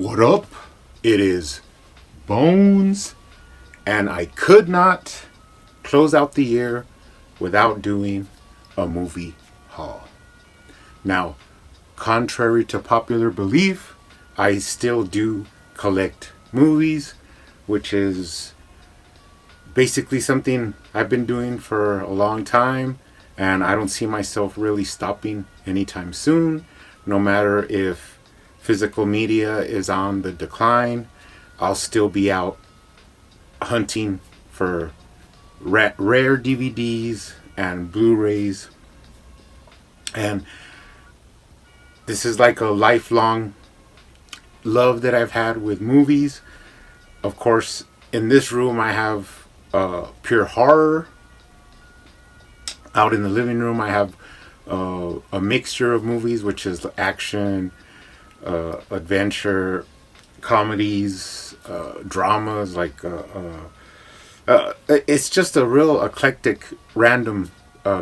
What up? It is Bones, and I could not close out the year without doing a movie haul. Now, contrary to popular belief, I still do collect movies, which is basically something I've been doing for a long time, and I don't see myself really stopping anytime soon, no matter if physical media is on the decline. I'll still be out hunting for rare DVDs and Blu-rays, and this is like a lifelong love that I've had with movies. Of course, in this room I have pure horror. Out in the living room I have a mixture of movies, which is action, adventure, comedies, dramas. It's just a real eclectic, random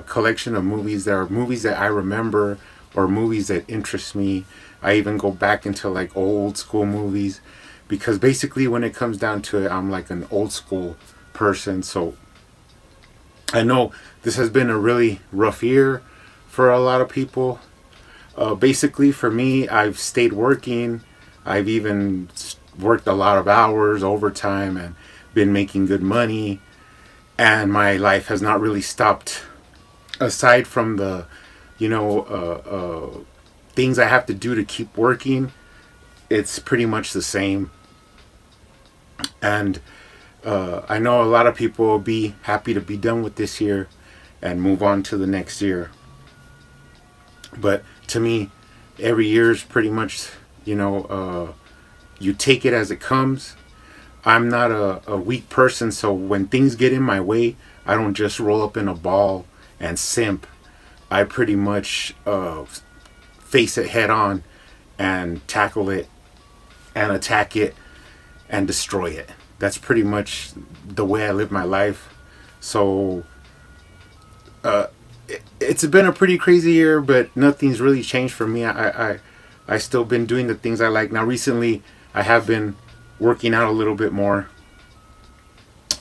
collection of movies. There are movies that I remember or movies that interest me. I even go back into like old school movies, because basically when it comes down to it, I'm like an old school person. So I know this has been a really rough year for a lot of people. Basically for me, I've stayed working. I've even worked a lot of hours, overtime, and been making good money. And my life has not really stopped. Aside from the, things I have to do to keep working, it's pretty much the same. And I know a lot of people will be happy to be done with this year and move on to the next year. But to me, every year is pretty much, you take it as it comes. I'm not a weak person, so when things get in my way, I don't just roll up in a ball and simp. I pretty much face it head on and tackle it and attack it and destroy it. That's pretty much the way I live my life. So it's been a pretty crazy year, but nothing's really changed for me. I still been doing the things I like. Now recently I have been working out a little bit more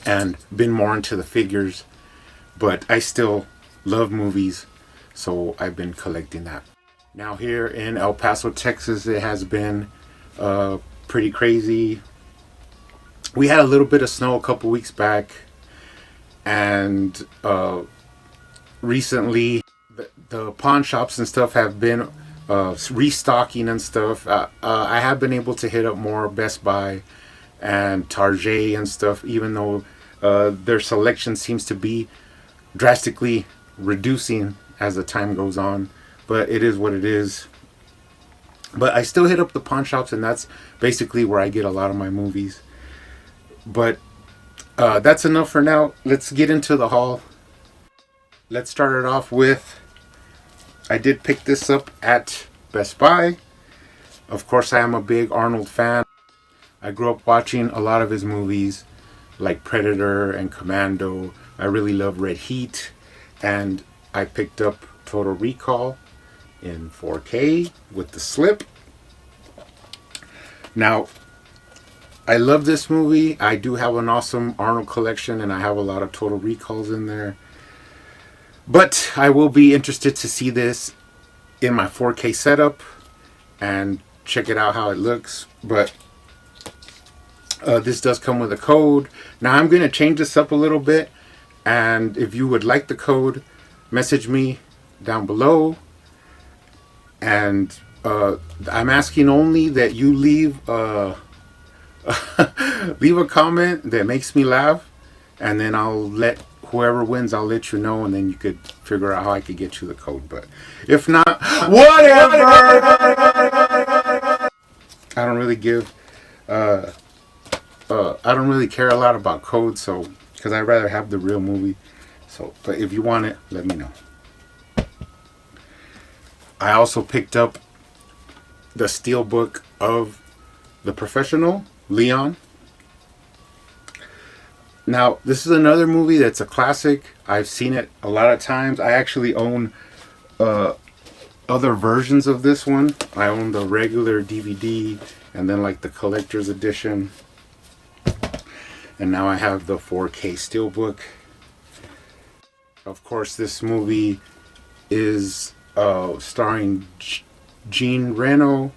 and been more into the figures, but I still love movies, so I've been collecting that. Now here in El Paso, Texas, it has been pretty crazy. We had a little bit of snow a couple weeks back, and recently the pawn shops and stuff have been restocking and stuff. I have been able to hit up more Best Buy and Target and stuff, even though their selection seems to be drastically reducing as the time goes on. But it is what it is. But I still hit up the pawn shops, and that's basically where I get a lot of my movies. But that's enough for now. Let's get into the haul. Let's start it off with, I did pick this up at Best Buy. Of course, I am a big Arnold fan. I grew up watching a lot of his movies, like Predator and Commando. I really love Red Heat. And I picked up Total Recall in 4K with the slip. Now, I love this movie. I do have an awesome Arnold collection, and I have a lot of Total Recalls in there. But I will be interested to see this in my 4K setup and check it out how it looks. But this does come with a code. Now I'm going to change this up a little bit, and if you would like the code, message me down below. And I'm asking only that you leave leave a comment that makes me laugh, and then I'll let whoever wins, I'll let you know, and then you could figure out how I could get you the code. But if not, whatever. I don't really give I don't really care a lot about codes, so because I'd rather have the real movie. So, but if you want it, let me know. I also picked up the steelbook of The Professional, Leon. Now, this is another movie that's a classic. I've seen it a lot of times. I actually own other versions of this one. I own the regular DVD and then like the collector's edition. And now I have the 4K Steelbook. Of course, this movie is starring Jean Reno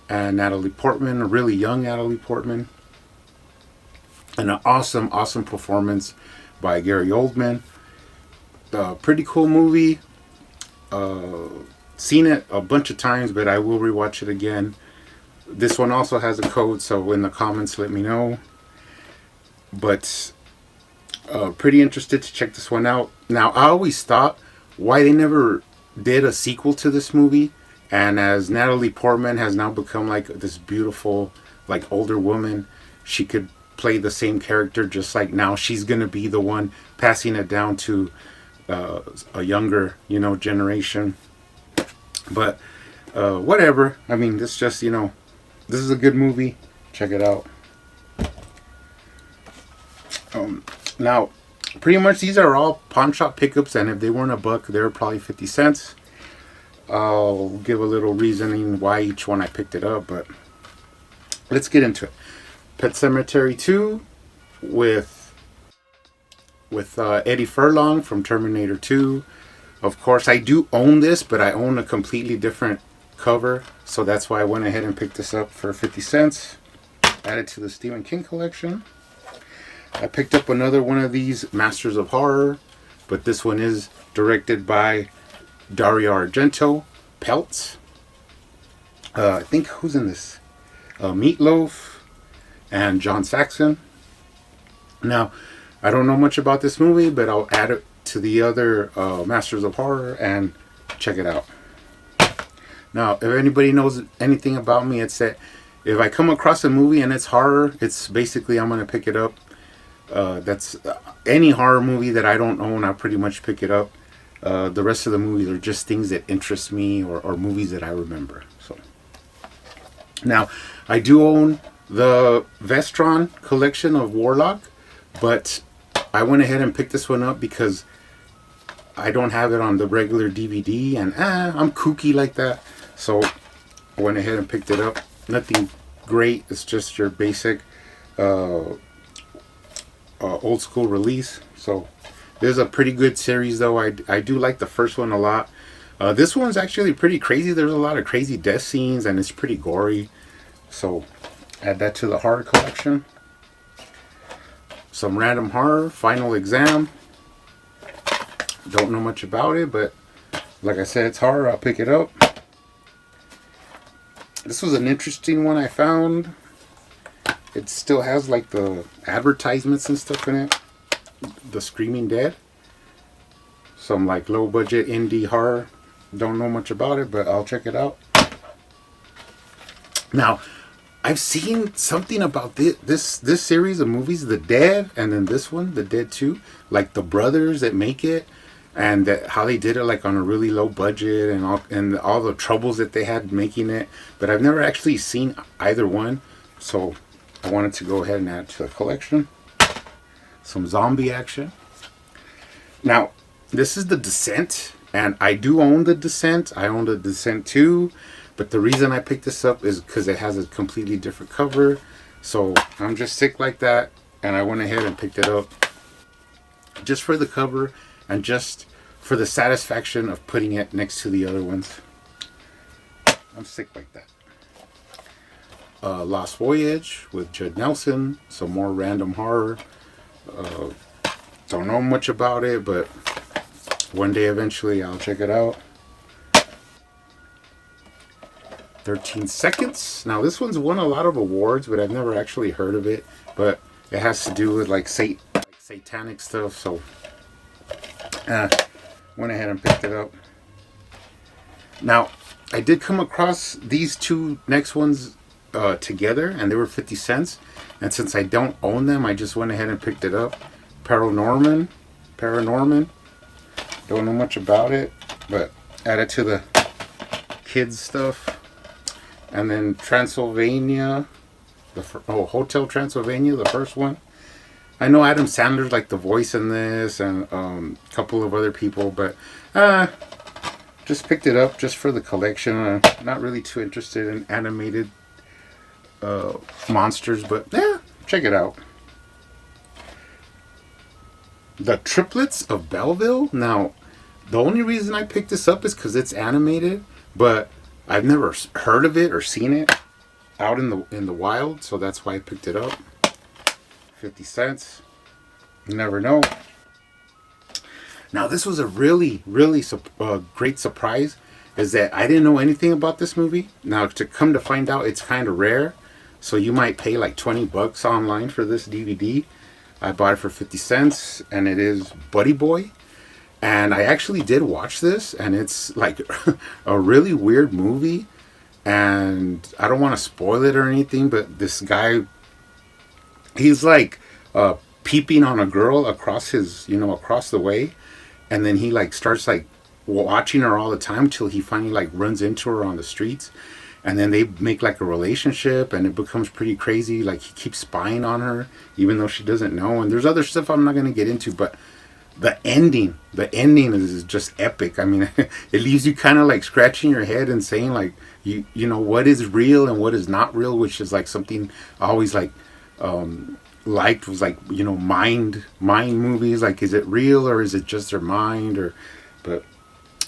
and Natalie Portman, a really young Natalie Portman. And an awesome, awesome performance by Gary Oldman. Pretty cool movie. Seen it a bunch of times, but I will rewatch it again. This one also has a code, so in the comments let me know. But pretty interested to check this one out. Now, I always thought why they never did a sequel to this movie. And as Natalie Portman has now become like this beautiful, like older woman, she could play the same character, just like now she's going to be the one passing it down to a younger, generation. But whatever. I mean, this just, this is a good movie. Check it out. Now, pretty much these are all pawn shop pickups, and if they weren't $1, they were probably 50 cents. I'll give a little reasoning why each one I picked it up, but let's get into it. Pet Sematary 2 with Eddie Furlong from Terminator 2. Of course, I do own this, but I own a completely different cover, so that's why I went ahead and picked this up for 50 cents. Added to the Stephen King collection. I picked up another one of these Masters of Horror, but this one is directed by Dario Argento, Pelts. I think who's in this? Meatloaf and John Saxon. Now, I don't know much about this movie, but I'll add it to the other Masters of Horror and check it out. Now, if anybody knows anything about me, it's that if I come across a movie and it's horror, it's basically I'm going to pick it up. That's any horror movie that I don't own, I pretty much pick it up. The rest of the movies are just things that interest me or movies that I remember. So now, I do own the Vestron collection of Warlock, but I went ahead and picked this one up because I don't have it on the regular DVD, and I'm kooky like that. So I went ahead and picked it up. Nothing great. It's just your basic old school release. So there's a pretty good series though. I do like the first one a lot. This one's actually pretty crazy. There's a lot of crazy death scenes and it's pretty gory. So add that to the horror collection. Some random horror, Final Exam. Don't know much about it, but like I said, it's horror. I'll pick it up. This was an interesting one I found. It still has like the advertisements and stuff in it. The Screaming Dead. Some like low budget indie horror. Don't know much about it, but I'll check it out. Now, I've seen something about this series of movies, The Dead, and then this one, The Dead 2. Like the brothers that make it, and how they did it like on a really low budget, and all the troubles that they had making it. But I've never actually seen either one, so I wanted to go ahead and add to the collection. Some zombie action. Now, this is The Descent, and I do own The Descent. I own The Descent 2, but the reason I picked this up is because it has a completely different cover. So I'm just sick like that, and I went ahead and picked it up just for the cover and just for the satisfaction of putting it next to the other ones. I'm sick like that. Lost Voyage with Judd Nelson. Some more random horror. Don't know much about it, but one day eventually I'll check it out. 13 Seconds. Now this one's won a lot of awards, but I've never actually heard of it. But it has to do with like satanic stuff, so went ahead and picked it up. Now, I did come across these two next ones together, and they were 50 cents. And since I don't own them, I just went ahead and picked it up. Paranorman. Don't know much about it, but added to the kids stuff. And then Transylvania, Hotel Transylvania, the first one. I know Adam Sandler's like the voice in this, and a couple of other people, but just picked it up just for the collection. Not really too interested in animated monsters, but yeah, check it out. The Triplets of Belleville. Now, the only reason I picked this up is because it's animated, but I've never heard of it or seen it out in the wild, so that's why I picked it up. 50 cents. You never know. Now, this was a really, really great surprise, is that I didn't know anything about this movie. Now, to come to find out, it's kind of rare, so you might pay like 20 bucks online for this DVD. I bought it for 50 cents, and it is Buddy Boy. And I actually did watch this, and it's like a really weird movie. And I don't want to spoil it or anything, but this guy, he's like peeping on a girl across across the way. And then he like starts like watching her all the time till he finally like runs into her on the streets. And then they make like a relationship, and it becomes pretty crazy. Like he keeps spying on her, even though she doesn't know. And there's other stuff I'm not going to get into, but the ending is just epic. I mean, it leaves you kind of like scratching your head and saying like, you know, what is real and what is not real, which is like something I always like, liked was like, you know, mind movies. Like, is it real or is it just their mind? But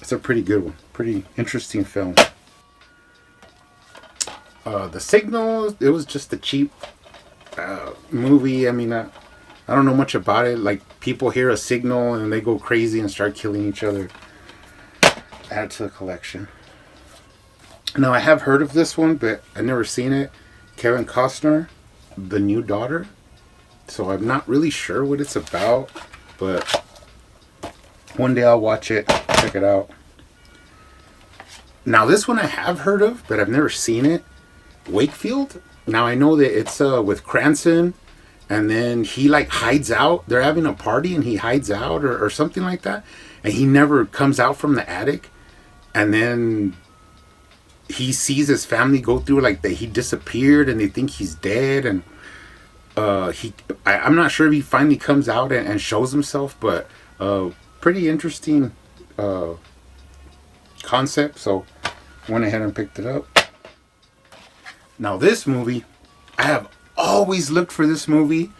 it's a pretty good one. Pretty interesting film. The Signal, it was just a cheap movie. I mean, I don't know much about it. Like, people hear a signal and they go crazy and start killing each other. Add to the collection. Now, I have heard of this one, but I've never seen it. Kevin Costner, The New Daughter. So I'm not really sure what it's about, but one day I'll watch it, check it out. Now, this one I have heard of, but I've never seen it. Wakefield. Now, I know that it's with Cranston, and then he like hides out. They're having a party and he hides out or something like that, and he never comes out from the attic. And then he sees his family go through like that he disappeared, and they think he's dead. And I'm not sure if he finally comes out and shows himself, but pretty interesting concept. So went ahead and picked it up. Now, this movie, I have always looked for this movie.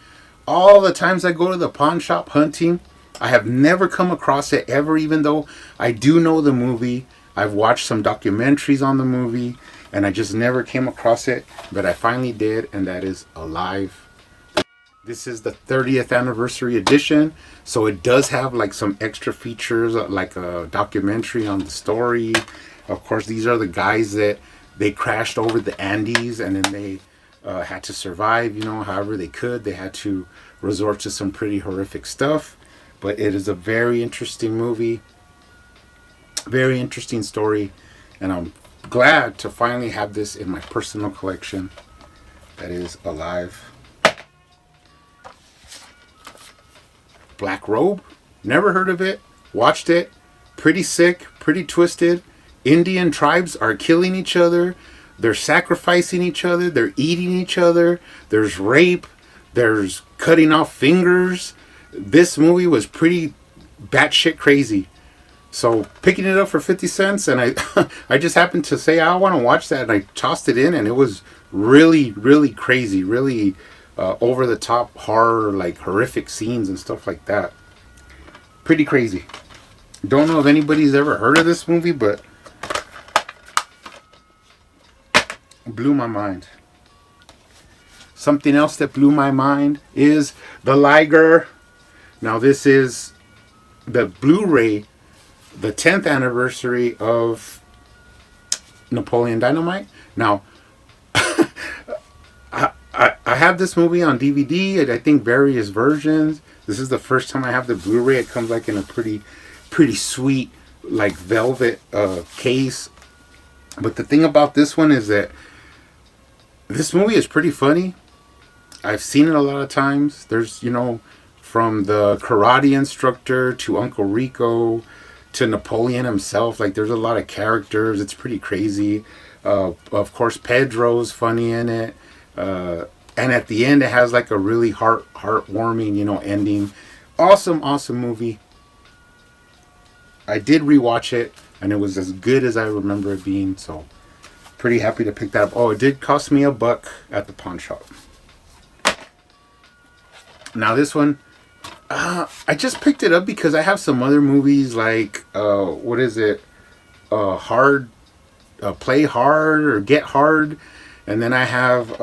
All the times I go to the pawn shop hunting, I have never come across it ever, even though I do know the movie. I've watched some documentaries on the movie, and I just never came across it. But I finally did, and that is Alive. This is the 30th anniversary edition, so it does have like some extra features, like a documentary on the story. Of course, these are the guys that they crashed over the Andes, and then they had to survive, you know, however they could. They had to resort to some pretty horrific stuff. But it is a very interesting movie, very interesting story, and I'm glad to finally have this in my personal collection. That is Alive. Black Robe. Never heard of it. Watched it. Pretty sick, pretty twisted. Indian tribes are killing each other. They're sacrificing each other. They're eating each other. There's rape. There's cutting off fingers. This movie was pretty batshit crazy. So picking it up for 50 cents, and I just happened to say I want to watch that, and I tossed it in, and it was really, really crazy, really over the top horror, like horrific scenes and stuff like that. Pretty crazy. Don't know if anybody's ever heard of this movie, but blew my mind. Something else that blew my mind is The Liger. Now, this is the Blu-ray, the 10th anniversary of Napoleon Dynamite. Now, I have this movie on DVD, and I think various versions. This is the first time I have the Blu-ray. It comes like in a pretty sweet, like velvet case. But the thing about this one is that this movie is pretty funny. I've seen it a lot of times. There's, you know, from the karate instructor to Uncle Rico to Napoleon himself. Like, there's a lot of characters. It's pretty crazy. Of course, Pedro's funny in it. And at the end, it has like a really heartwarming, you know, ending. Awesome movie. I did rewatch it, and it was as good as I remember it being. So, pretty happy to pick that up. Oh, it did cost me $1 at the pawn shop. Now this one, I just picked it up because I have some other movies like, what is it? Hard, Play Hard or Get Hard. And then I have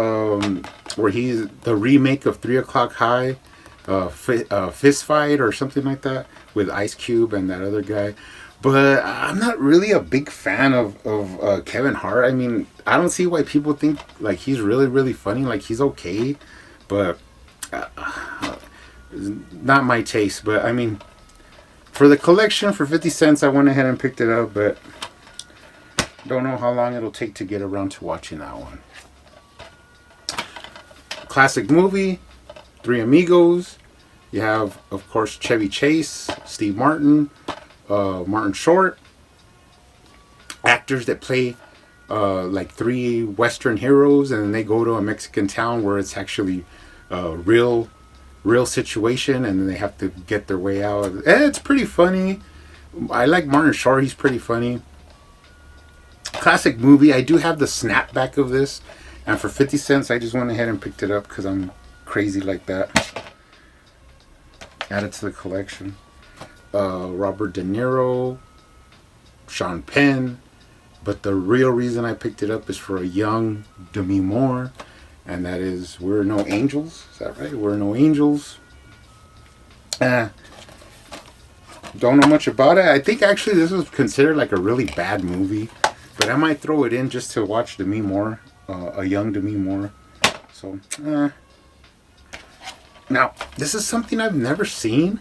where he's the remake of 3 O'Clock High, Fist Fight or something like that with Ice Cube and that other guy. But I'm not really a big fan of Kevin Hart. I mean, I don't see why people think like he's really, really funny. Like he's okay, but not my taste. But I mean, for the collection for 50 cents, I went ahead and picked it up. But don't know how long it'll take to get around to watching that one. Classic movie, Three Amigos. You have, of course, Chevy Chase, Steve Martin, Martin Short. Actors that play like 3 Western heroes, and then they go to a Mexican town where it's actually a real situation, and then they have to get their way out. And it's pretty funny. I like Martin Short. He's pretty funny. Classic movie. I do have the snapback of this. And for 50 cents, I just went ahead and picked it up because I'm crazy like that. Add it to the collection. Robert De Niro, Sean Penn. But the real reason I picked it up is for a young Demi Moore. And that is We're No Angels. Is that right? We're No Angels. Don't know much about it. I think actually this was considered like a really bad movie. But I might throw it in just to watch Demi Moore. A young Demi Moore. So, now, this is something I've never seen.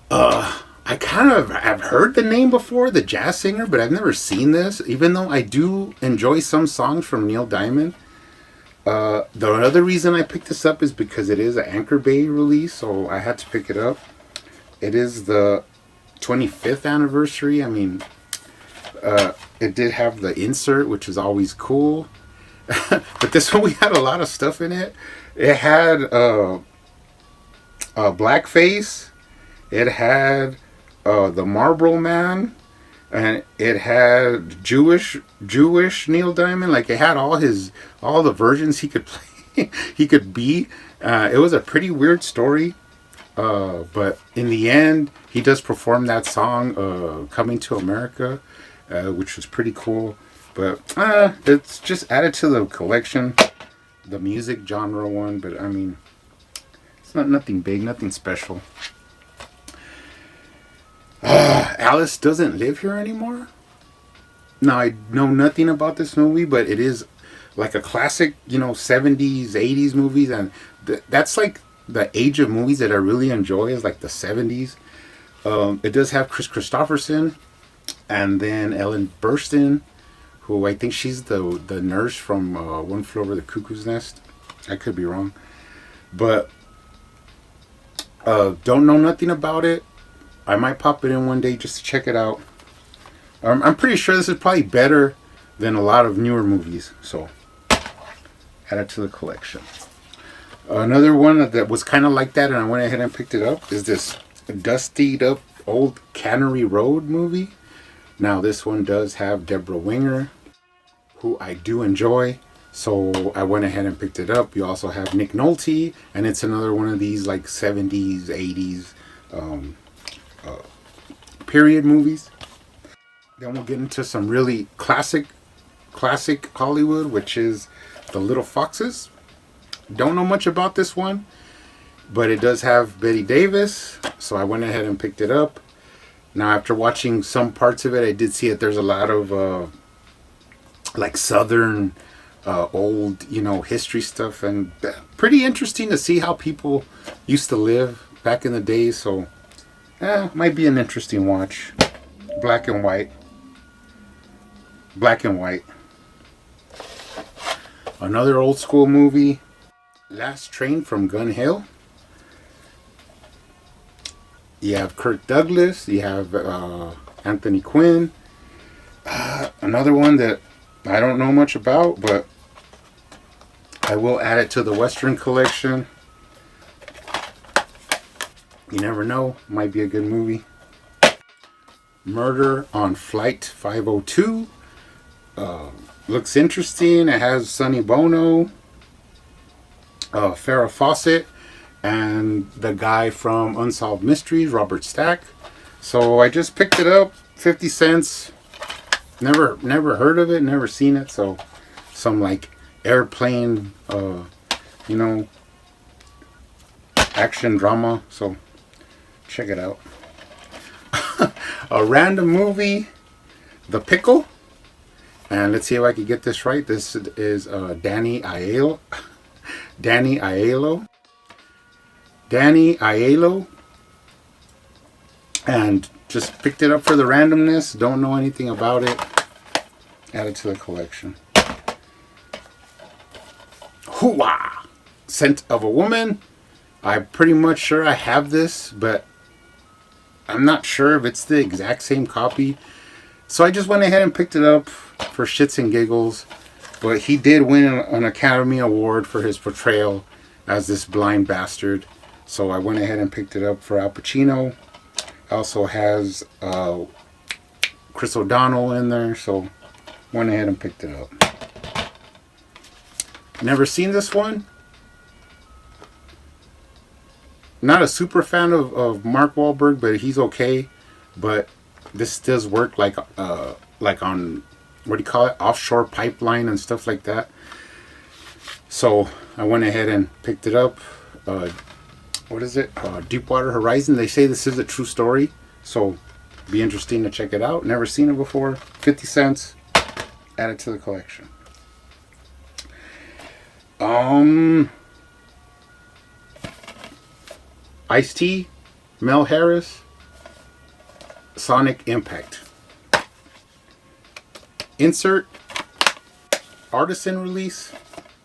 I kind of have heard the name before, the jazz singer, but I've never seen this, even though I do enjoy some songs from Neil Diamond. The other reason I picked this up is because it is an Anchor Bay release, so I had to pick it up. It is the 25th anniversary. I mean, it did have the insert, which is always cool. But this one, we had a lot of stuff in it. It had blackface. It had the Marlboro Man, and it had Jewish Neil Diamond. Like it had all the versions he could play, he could be. It was a pretty weird story. But in the end, he does perform that song, "Coming to America." Which was pretty cool, but it's just added to the collection, the music genre one. But I mean, it's nothing big, nothing special. Alice Doesn't Live Here Anymore. Now I know nothing about this movie, but it is like a classic, 70s, 80s movies, and that's like the age of movies that I really enjoy is like the 70s. It does have Chris Christopherson. And then Ellen Burstyn, who I think she's the nurse from One Flew Over the Cuckoo's Nest. I could be wrong. But don't know nothing about it. I might pop it in one day just to check it out. I'm pretty sure this is probably better than a lot of newer movies. So add it to the collection. Another one that was kind of like that, and I went ahead and picked it up, is this dustied up old Cannery Road movie. Now this one does have Deborah Winger, who I do enjoy, so I went ahead and picked it up. You also have Nick Nolte, and it's another one of these like 70s, 80s period movies. Then we'll get into some really classic Hollywood, which is The Little Foxes. Don't know much about this one, but it does have Bette Davis, so I went ahead and picked it up. Now, after watching some parts of it, I did see that there's a lot of like Southern old, history stuff, and pretty interesting to see how people used to live back in the day. So, might be an interesting watch. Black and white. Another old school movie, Last Train from Gun Hill. You have Kirk Douglas. You have Anthony Quinn. Another one that I don't know much about, but I will add it to the Western collection. You never know. Might be a good movie. Murder on Flight 502. Looks interesting. It has Sonny Bono, Farrah Fawcett, and the guy from Unsolved Mysteries, Robert Stack. So I just picked it up, 50 cents. Never heard of it, never seen it. So some like airplane, you know, action drama. So check it out. A random movie, The Pickle. And let's see if I can get this right. This is Danny Aiello. Danny Aiello. Danny Aiello. And just picked it up for the randomness. Don't know anything about it. Add it to the collection. Hooah! Scent of a Woman. I'm pretty much sure I have this, but I'm not sure if it's the exact same copy. So I just went ahead and picked it up for shits and giggles. But he did win an Academy Award for his portrayal as this blind bastard. So I went ahead and picked it up for Al Pacino. Also has Chris O'Donnell in there. So went ahead and picked it up. Never seen this one. Not a super fan of Mark Wahlberg, but he's okay. But this does work like on, what do you call it, offshore pipeline and stuff like that. So I went ahead and picked it up. What is it? Deepwater Horizon. They say this is a true story, so be interesting to check it out. Never seen it before. 50 cents. Add it to the collection. Ice-T, Mel Harris, Sonic Impact. Insert, artisan release.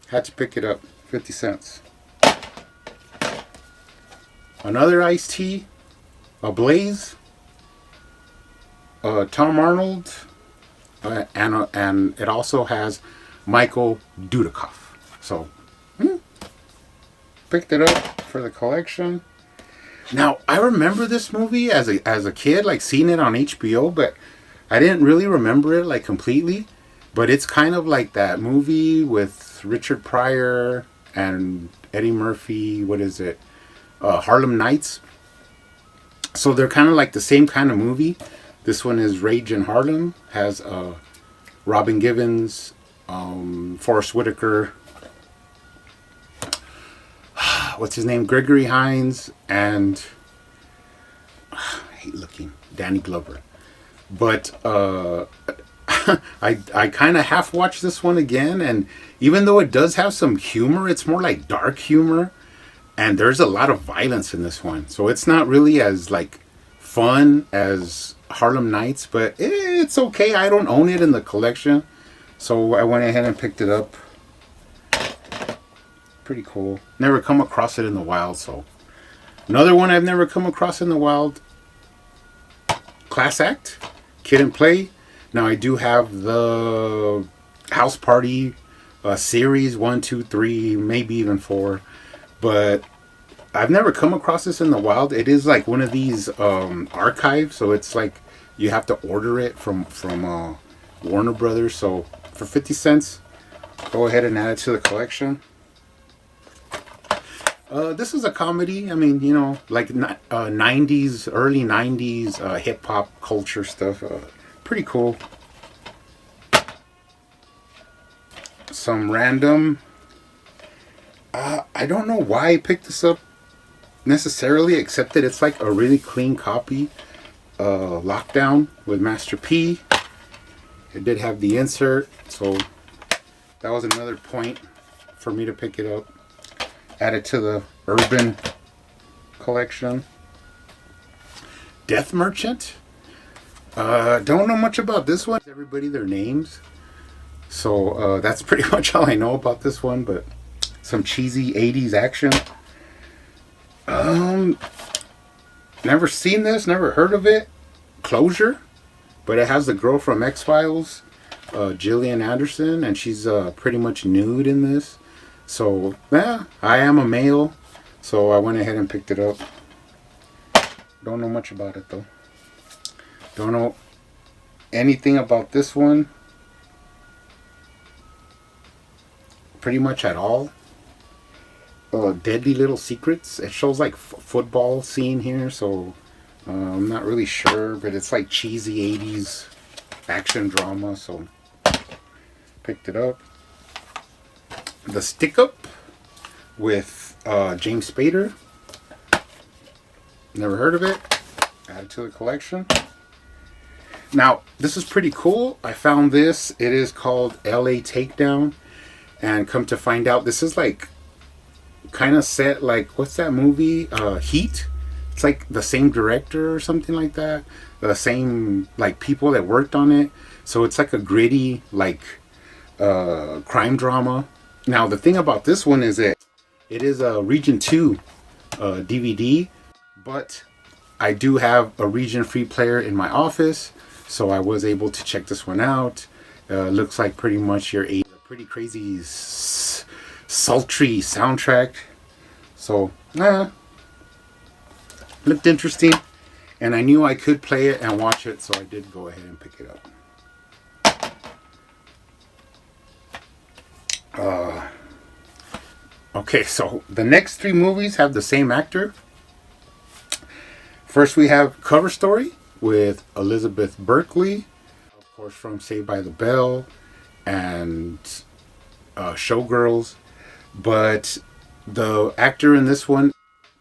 Had to pick it up. 50 cents. Another Ice-T, Ablaze, Tom Arnold, and it also has Michael Dudikoff. So, picked it up for the collection. Now, I remember this movie as a kid, like seeing it on HBO, but I didn't really remember it like completely. But it's kind of like that movie with Richard Pryor and Eddie Murphy. What is it? Harlem Nights. So they're kind of like the same kind of movie. This one is Rage in Harlem. Has Robin Givens, Forrest Whitaker, what's his name? Gregory Hines, and I hate looking, Danny Glover. But I kind of half watched this one again, and even though it does have some humor, it's more like dark humor, and there's a lot of violence in this one. So it's not really as like fun as Harlem Nights, but it's okay. I don't own it in the collection, so I went ahead and picked it up. Pretty cool. Never come across it in the wild. So another one I've never come across in the wild. Class Act, Kid and Play. Now I do have the House Party series 1, 2, 3, maybe even 4, but I've never come across this in the wild. It is like one of these archives, so it's like you have to order it from Warner Brothers. So for 50 cents, go ahead and add it to the collection. This is a comedy. I mean, you know, like 90s, early 90s hip hop culture stuff. Pretty cool. Some random. I don't know why I picked this up necessarily, except that it's like a really clean copy. Lockdown with Master P. It did have the insert, so that was another point for me to pick it up. Add it to the Urban collection. Death Merchant. Don't know much about this one. Everybody their names. So that's pretty much all I know about this one, but some cheesy 80s action. Never seen this, never heard of it. Closure. But it has the girl from X-Files, Gillian Anderson, and she's pretty much nude in this. So, yeah, I am a male, so I went ahead and picked it up. Don't know much about it, though. Don't know anything about this one. pretty much at all. Deadly Little Secrets. It shows like football scene here, so I'm not really sure, but it's like cheesy 80s action drama, so picked it up. The Stick Up with James Spader. Never heard of it. Added to the collection. Now, this is pretty cool. I found this. It is called LA Takedown. And come to find out, this is like kind of set like, what's that movie? Heat. It's like the same director or something like that. The same like people that worked on it. So it's like a gritty like crime drama. Now the thing about this one is that it is a Region 2 DVD, but I do have a Region free player in my office, so I was able to check this one out. Looks like pretty much your pretty crazy sultry soundtrack. So looked interesting, and I knew I could play it and watch it, so I did go ahead and pick it up. Okay, so the next three movies have the same actor. First we have Cover Story with Elizabeth Berkley, of course from Saved by the Bell and Showgirls. But the actor in this one,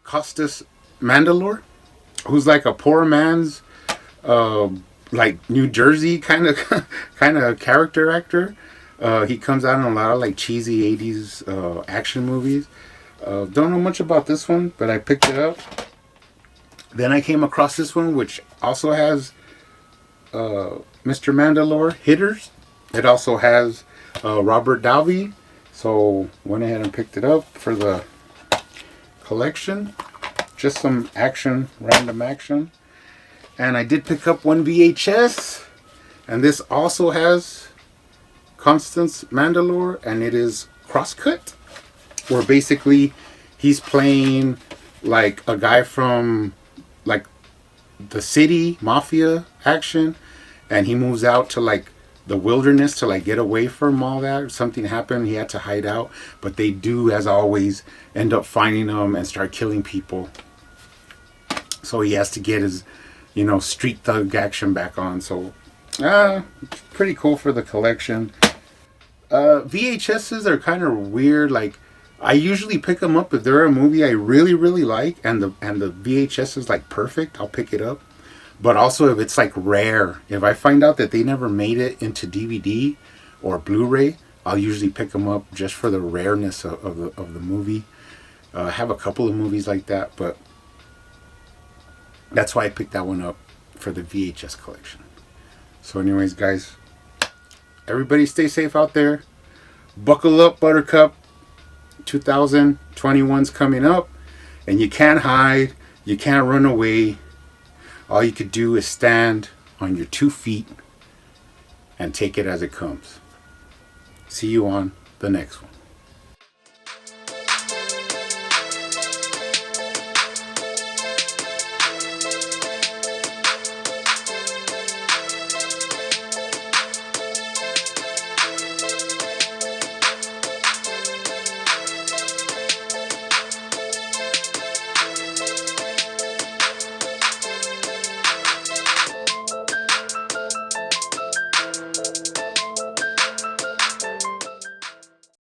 Costas Mandylor, who's like a poor man's like New Jersey kind of character actor. He comes out in a lot of like cheesy 80s action movies. Don't know much about this one, but I picked it up. Then I came across this one, which also has Mr. Mandylor, Hitters. It also has Robert Davi. So went ahead and picked it up for the collection. Just some action, random action. And I did pick up one VHS. And this also has Constance Mandylor, and it is Crosscut, where basically he's playing like a guy from like the city mafia action, and he moves out to like the wilderness to like get away from all that. Something happened, he had to hide out, but they do, as always, end up finding him and start killing people. So he has to get his, street thug action back on. So pretty cool for the collection. VHSs are kind of weird. Like, I usually pick them up if they're a movie I really, really like, and the VHS is like perfect, I'll pick it up. But also if it's like rare, if I find out that they never made it into DVD or Blu-ray, I'll usually pick them up just for the rareness of the movie. I have a couple of movies like that, but that's why I picked that one up for the VHS collection. So anyways, guys, everybody stay safe out there. Buckle up, Buttercup. 2021's coming up, and you can't hide, you can't run away. All you could do is stand on your 2 feet and take it as it comes. See you on the next one.